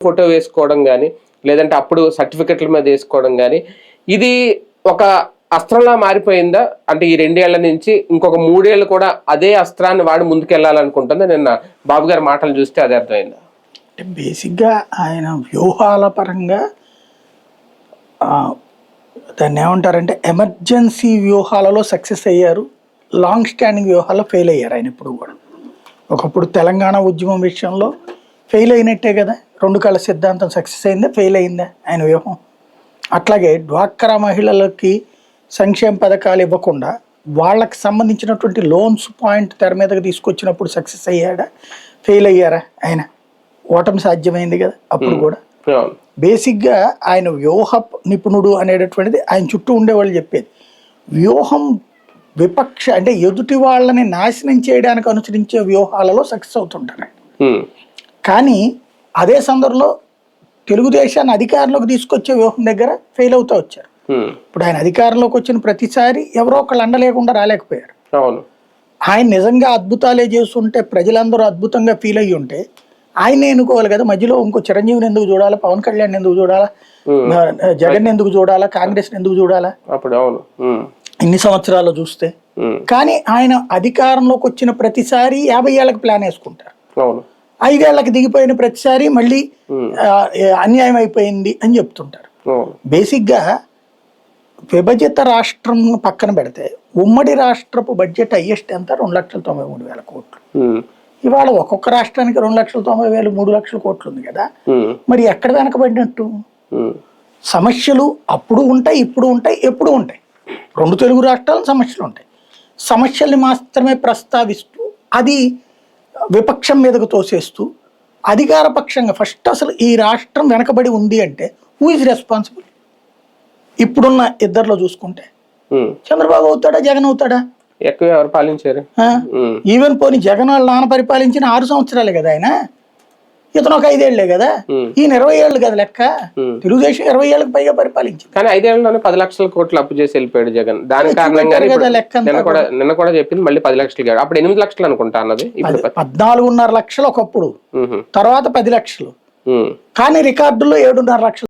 Photo వేసుకోవడం కానీ లేదంటే అప్పుడు సర్టిఫికెట్ల మీద వేసుకోవడం కానీ ఇది ఒక అస్త్రంలా మారిపోయిందా? అంటే ఈ 2 ఏళ్ల నుంచి ఇంకొక 3 ఏళ్ళు కూడా అదే అస్త్రాన్ని వాడి ముందుకెళ్లాలనుకుంటుందా? నిన్న బాబు గారి మాటలు చూస్తే అదే అర్థమైందా? బేసిక్గా ఆయన వ్యూహాల పరంగా దాన్ని ఏమంటారంటే ఎమర్జెన్సీ వ్యూహాలలో సక్సెస్ అయ్యారు, లాంగ్ స్టాండింగ్ వ్యూహాల్లో ఫెయిల్ అయ్యారు ఆయన ఇప్పుడు కూడా. ఒకప్పుడు తెలంగాణ ఉద్యమం విషయంలో ఫెయిల్ అయినట్టే కదా, 2 కళ్ళ సిద్ధాంతం సక్సెస్ అయిందా ఫెయిల్ అయిందా ఆయన వ్యూహం? అట్లాగే డ్వాక్రా మహిళలకి సంక్షేమ పథకాలు ఇవ్వకుండా వాళ్ళకి సంబంధించినటువంటి లోన్స్ పాయింట్ తెర మీదకి తీసుకొచ్చినప్పుడు సక్సెస్ అయ్యాడా ఫెయిల్ అయ్యారా? ఆయన ఓటమి సాధ్యమైంది కదా అప్పుడు కూడా. బేసిక్గా ఆయన వ్యూహ నిపుణుడు అనేటటువంటిది ఆయన చుట్టూ ఉండేవాళ్ళు చెప్పేది. వ్యూహం విపక్ష అంటే ఎదుటి వాళ్ళని నాశనం చేయడానికి అనుసరించే వ్యూహాలలో సక్సెస్ అవుతుంటారు. కానీ అదే సందర్భంలో తెలుగుదేశాన్ని అధికారంలోకి తీసుకొచ్చే వ్యూహం దగ్గర ఫెయిల్ అవుతూ వచ్చారు. ఇప్పుడు ఆయన అధికారంలోకి వచ్చిన ప్రతిసారి ఎవరో ఒకళ్ళు అండలేకుండా రాలేకపోయారు. ఆయన నిజంగా అద్భుతాలే చేస్తుంటే ప్రజలందరూ అద్భుతంగా ఫీల్ అయ్యి ఉంటే ఆయన ఎన్నుకోవాలి కదా. మధ్యలో ఇంకో చిరంజీవిని ఎందుకు చూడాలా, పవన్ కళ్యాణ్ ఎందుకు చూడాలా, జగన్ ఎందుకు చూడాలా, కాంగ్రెస్ ఎందుకు చూడాలా ఇన్ని సంవత్సరాలు చూస్తే? కానీ ఆయన అధికారంలోకి వచ్చిన ప్రతిసారి 50 ఏళ్ళకి ప్లాన్ వేసుకుంటారు. 5 ఏళ్ళకి దిగిపోయిన ప్రతిసారి మళ్ళీ అన్యాయం అయిపోయింది అని చెప్తుంటారు. బేసిక్గా విభజిత రాష్ట్రం పక్కన పెడితే ఉమ్మడి రాష్ట్రపు బడ్జెట్ హైయెస్ట్ ఎంత? 2,93,000 కోట్లు. ఇవాళ ఒక్కొక్క రాష్ట్రానికి 2,90,000 3,00,000 కోట్లు ఉంది కదా. మరి ఎక్కడ వెనకబడినట్టు? సమస్యలు అప్పుడు ఉంటాయి, ఇప్పుడు ఉంటాయి, ఎప్పుడు ఉంటాయి. 2 తెలుగు రాష్ట్రాలు సమస్యలు ఉంటాయి. సమస్యల్ని మాత్రమే ప్రస్తావిస్తూ అది విపక్షం మీదకు తోసేస్తూ అధికార పక్షంగా ఫస్ట్ అసలు ఈ రాష్ట్రం వెనకబడి ఉంది అంటే హూ ఇస్ రెస్పాన్సిబుల్? ఇప్పుడున్న ఇద్దరిలో చూసుకుంటే చంద్రబాబు అవుతాడా, జగన్ అవుతాడా? ఎక్కువ ఎవరు పాలించారు? ఈవెన్ పోనీ జగన్ వాళ్ళ నాన్న పరిపాలించిన 6 సంవత్సరాలే కదా ఆయన, ఇతను ఒక 5 ఏళ్లే కదా, ఈయన 20 ఏళ్ళు కదా లెక్క. తెలుగుదేశం 20 ఏళ్ళకి పైగా పరిపాలించింది. కానీ 5 ఏళ్లలోనే 10 లక్షల కోట్లు అప్పు చేసి వెళ్ళిపోయాడు జగన్. దాని కారణంగా నిన్న కూడా చెప్పింది మళ్ళీ 10 లక్షలు. అప్పుడు 8 లక్షలు అనుకుంటా అన్నది, 14.5 లక్షలు ఒకప్పుడు, తర్వాత 10 లక్షలు. కానీ రికార్డుల్లో 7.5 లక్షలు.